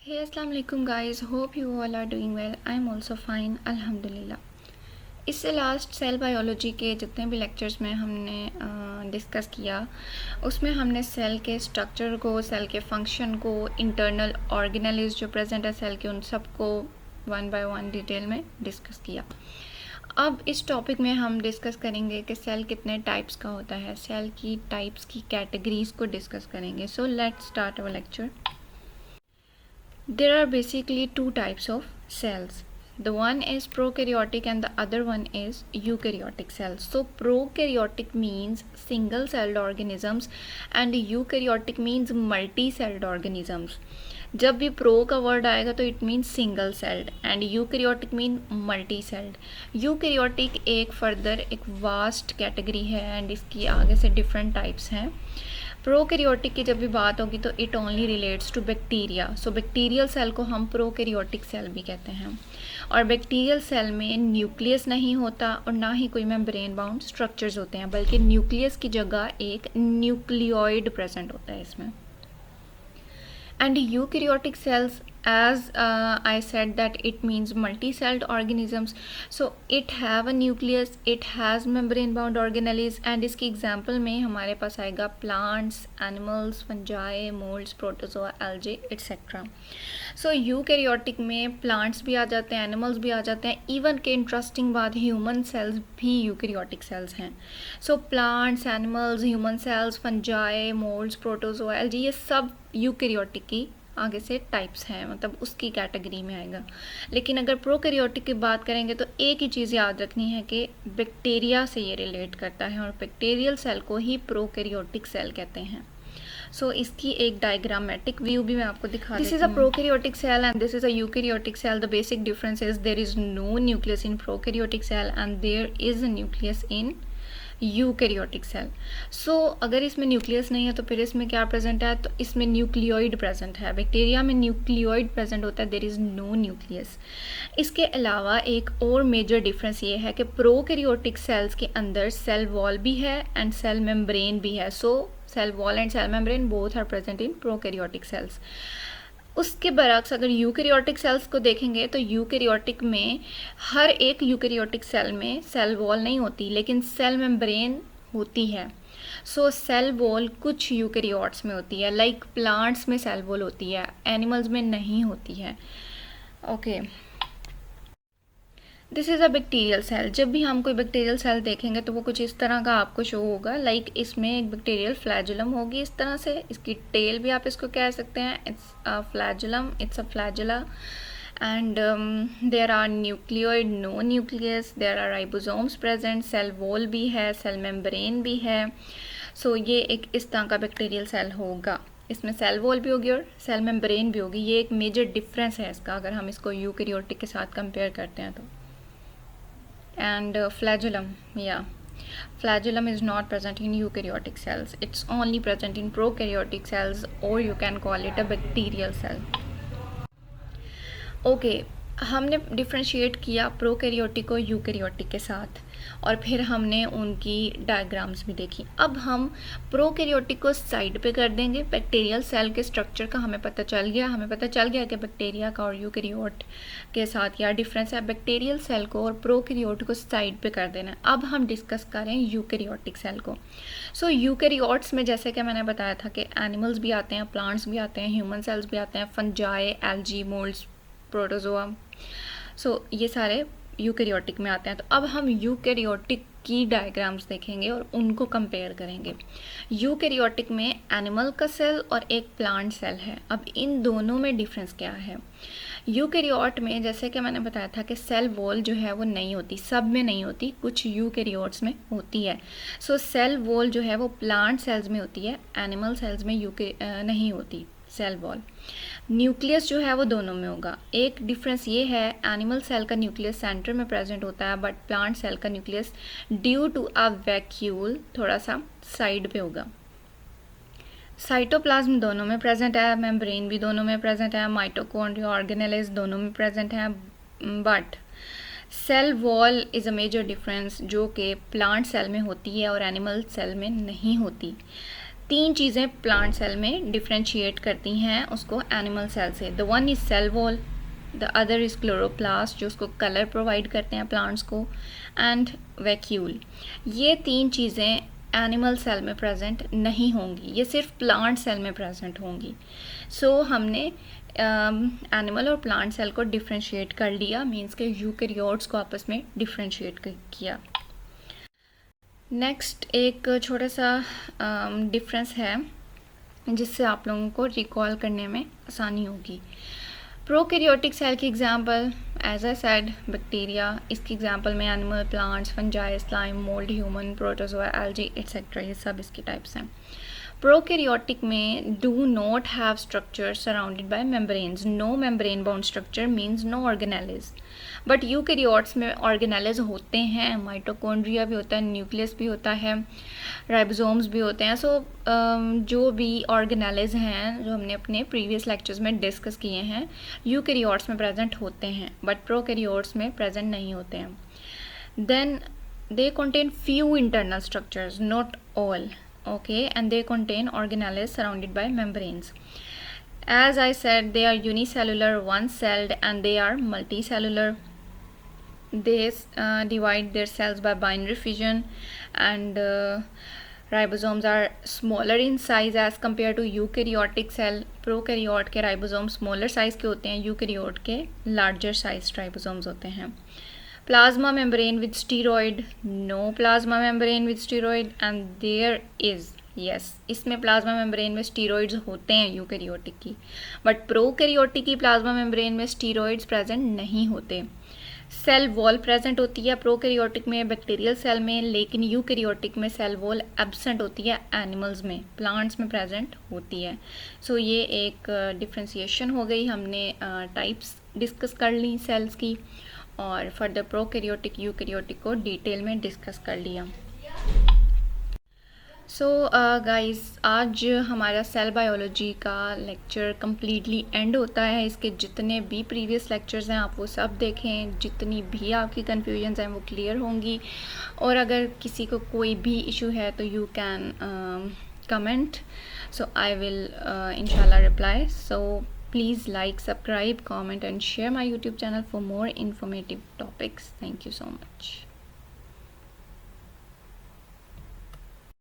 Hey, Assalamu alaikum guys. Hope you all are doing well. I'm also fine, अल्हम्दुलिल्लाह. इससे last cell biology के जितने भी lectures में हमने डिस्कस किया उसमें हमने सेल के स्ट्रक्चर को, सेल के फंक्शन को, इंटरनल ऑर्गेनेल्स जो प्रेजेंट है सेल के, उन सबको वन बाय वन डिटेल में डिस्कस किया. अब इस टॉपिक में हम डिस्कस करेंगे कि सेल कितने टाइप्स का होता है, सेल की टाइप्स की कैटेगरीज को डिस्कस करेंगे. So let's start our lecture. There are basically two types of cells. The one is prokaryotic and the other one is eukaryotic cells. So prokaryotic means single-celled organisms and eukaryotic means multi-celled organisms. जब भी pro का word आएगा तो it means single celled and eukaryotic mean multi sailed. Eukaryotic एक further एक vast category है and इसकी आगे से डिफरेंट टाइप्स हैं. प्रोकैरियोटिक की जब भी बात होगी तो it only relates to bacteria. So bacterial cell को हम प्रोकैरियोटिक सेल भी कहते हैं. और बैक्टीरियल सेल में न्यूक्लियस नहीं होता और ना ही कोई मेम्ब्रेन बाउंड स्ट्रक्चर्स होते हैं, बल्कि न्यूक्लियस की जगह एक न्यूक्लियोइड प्रेजेंट होता है इसमें. And eukaryotic cells, as I said that it means multi-celled organisms, so it have a nucleus, it has membrane bound organelles and इसकी एग्जाम्पल में हमारे पास आएगा plants, animals, fungi, molds, protozoa, algae etc. सो eukaryotic में plants भी आ जाते हैं, animals भी आ जाते हैं, इवन के इंटरेस्टिंग बात ह्यूमन सेल्स भी यूकैरियोटिक सेल्स हैं. So plants, animals, human cells, fungi, moulds, protozoa, algae, ये सब यूकैरियोटिक की आगे से टाइप्स हैं, मतलब उसकी कैटेगरी में आएगा. लेकिन अगर प्रोकैरियोटिक की बात करेंगे तो एक ही चीज़ याद रखनी है कि बैक्टीरिया से ये रिलेट करता है और बैक्टीरियल सेल को ही प्रोकैरियोटिक सेल कहते हैं. सो इसकी एक डायग्रामेटिक व्यू भी मैं आपको दिखा देती हूँ. This is a prokaryotic cell and this is a eukaryotic cell. The basic difference is there is no nucleus in prokaryotic cell and there is a nucleus in eukaryotic cell. So अगर इसमें nucleus नहीं है तो फिर इसमें क्या present है, तो इसमें न्यूक्लियोइड प्रेजेंट है. बैक्टीरिया में न्यूक्लियोइड प्रेजेंट होता है, देयर इज़ नो न्यूक्लियस. इसके अलावा एक और मेजर डिफरेंस ये है कि प्रोकैरियोटिक सेल्स के अंदर सेल वॉल भी है एंड सेल मेम्ब्रेन भी है. So cell wall and cell membrane both are present in prokaryotic cells. उसके बरक्स अगर यूकैरियोटिक सेल्स को देखेंगे तो यूकैरियोटिक में हर एक यूकैरियोटिक सेल में सेल वॉल नहीं होती लेकिन सेल मेम्ब्रेन होती है. सो सेल वॉल कुछ यूकैरियोट्स में होती है, लाइक प्लांट्स में सेल वॉल होती है, एनिमल्स में नहीं होती है. Okay, this is a bacterial cell. जब भी हम कोई बैक्टीरियल सेल देखेंगे तो वो कुछ इस तरह का आपको शो होगा, लाइक इसमें एक बैक्टीरियल फ्लैजुलम होगी इस तरह से. इसकी टेल भी आप इसको कह सकते हैं, it's a flagellum, it's a flagella. And there are nucleoid, no nucleus, there are ribosomes present, cell wall भी है, सेल मेम्ब्रेन भी है. सो ये एक इस तरह का बैक्टीरियल सेल होगा. इसमें सेल वॉल भी होगी और सेल मेम्ब्रेन भी होगी. ये एक मेजर डिफरेंस है इसका अगर हम इसको यूकैरियोटिक के साथ कंपेयर करते हैं तो. And flagellum, yeah, flagellum is not present in eukaryotic cells, it's only present in prokaryotic cells, or you can call it a bacterial cell. Okay, हमने डिफ्रेंशिएट किया प्रोकैरियोटिक और यूकैरियोटिक के साथ और फिर हमने उनकी डायग्राम्स भी देखी. अब हम प्रोकैरियोटिक को साइड पे कर देंगे. बैक्टीरियल सेल के स्ट्रक्चर का हमें पता चल गया कि बैक्टीरिया का और यूकैरियोट के साथ क्या डिफरेंस है. बैक्टीरियल सेल को और प्रोकैरियोट को साइड पे कर देना. अब हम डिस्कस करें यूकैरियोटिक सेल को. सो यूकैरियोट्स में जैसे कि मैंने बताया था कि एनिमल्स भी आते हैं, प्लांट्स भी आते हैं, ह्यूमन सेल्स भी आते हैं, फंजाई, एल्गी, मोल्ड्स, प्रोटोजोआ. सो ये सारे यूकैरियोटिक में आते हैं. तो अब हम यूकैरियोटिक की डायग्राम्स देखेंगे और उनको कंपेयर करेंगे. यूकैरियोटिक में एनिमल का सेल और एक प्लांट सेल है. अब इन दोनों में डिफरेंस क्या है. यूकैरियोट में जैसे कि मैंने बताया था कि सेल वॉल जो है वो नहीं होती, सब में नहीं होती, कुछ यूकैरियोट्स में होती है. सो सेल वॉल जो है वो प्लांट सेल्स में होती है, एनिमल सेल्स में नहीं होती सेल वॉल. न्यूक्लियस जो है वो दोनों में होगा. एक डिफरेंस ये है, एनिमल सेल का न्यूक्लियस सेंटर में प्रेजेंट होता है बट प्लांट सेल का nucleus due to a vacuole थोड़ा सा साइड पे होगा. साइटोप्लाज्म दोनों में प्रेजेंट है, मेम्ब्रेन भी दोनों में प्रेजेंट है, माइटोकॉन्ड्रिया, ऑर्गेनेल्स दोनों में प्रेजेंट है. But cell wall is a major difference जो कि प्लांट सेल में होती है और एनिमल सेल में नहीं होती. तीन चीज़ें प्लांट सेल में डिफ्रेंशिएट करती हैं उसको एनिमल सेल से। The one is cell wall, the other is chloroplast जो उसको कलर प्रोवाइड करते हैं प्लांट्स को, एंड वैक्यूल। ये तीन चीज़ें एनिमल सेल में प्रेजेंट नहीं होंगी, ये सिर्फ प्लांट सेल में प्रेजेंट होंगी। सो हमने एनिमल और प्लांट सेल को डिफ्रेंशिएट कर लिया, मीन्स के यूकैरियोट्स को आपस में डिफ्रेंशिएट किया। नेक्स्ट एक छोटा सा डिफरेंस है जिससे आप लोगों को रिकॉल करने में आसानी होगी। प्रोकैरियोटिक सेल की example as I said bacteria, इसकी एग्जांपल में animal, plants, fungi, slime, mould, human, protozoa, algae etcetera, ये सब इसकी टाइप्स हैं। प्रोकैरियोटिक में do not have structure surrounded by membranes, no membrane bound structure means no organelles. But eukaryotes में organelles होते हैं, माइटोकॉन्ड्रिया भी होता है, न्यूक्लियस भी होता है, राइबोसोम्स भी होते हैं। सो जो भी ऑर्गेनेलिज हैं जो हमने अपने प्रीवियस लेक्चर्स में डिस्कस किए हैं यूकैरियोट्स में प्रेजेंट होते हैं, बट प्रोकैरियोट्स में प्रेजेंट नहीं होते हैं। Then they contain few internal structures, not all, okay, and they contain organelles surrounded by membranes. As I said, they are unicellular, one-celled, and they are multicellular. They divide their cells by binary fission, and ribosomes are smaller in size as compared to eukaryotic cell. Prokaryote के ribosomes smaller size के होते हैं, eukaryote के larger size ribosomes होते हैं। Plasma membrane with steroid, no plasma membrane with steroid, and there is, yes, इसमें plasma membrane में steroids होते हैं यूकैरियोटिक की, बट प्रोकैरियोटिक की प्लाज्मा मेम्ब्रेन में स्टीरोइड्स प्रेजेंट नहीं होते। सेल वॉल प्रेजेंट होती है प्रोकैरियोटिक में, बैक्टीरियल सेल में, लेकिन यूकैरियोटिक में सेल वॉल एब्सेंट होती है, एनिमल्स में, प्लांट्स में प्रेजेंट होती है। सो ये एक डिफ्रेंसिएशन हो गई, हमने टाइप्स डिस्कस कर ली सेल्स की, और फर्दर प्रोकैरियोटिक यूकैरियोटिक को डिटेल में डिस्कस कर लिया। सो गाइस, आज हमारा सेल बायोलॉजी का लेक्चर कम्प्लीटली एंड होता है। इसके जितने भी प्रीवियस लेक्चर्स हैं आप वो सब देखें, जितनी भी आपकी कन्फ्यूजन्स हैं वो क्लियर होंगी, और अगर किसी को कोई भी इशू है तो you can comment, so I will इंशाल्लाह reply. So please like, subscribe, comment and share my YouTube channel for more informative topics. Thank you so much.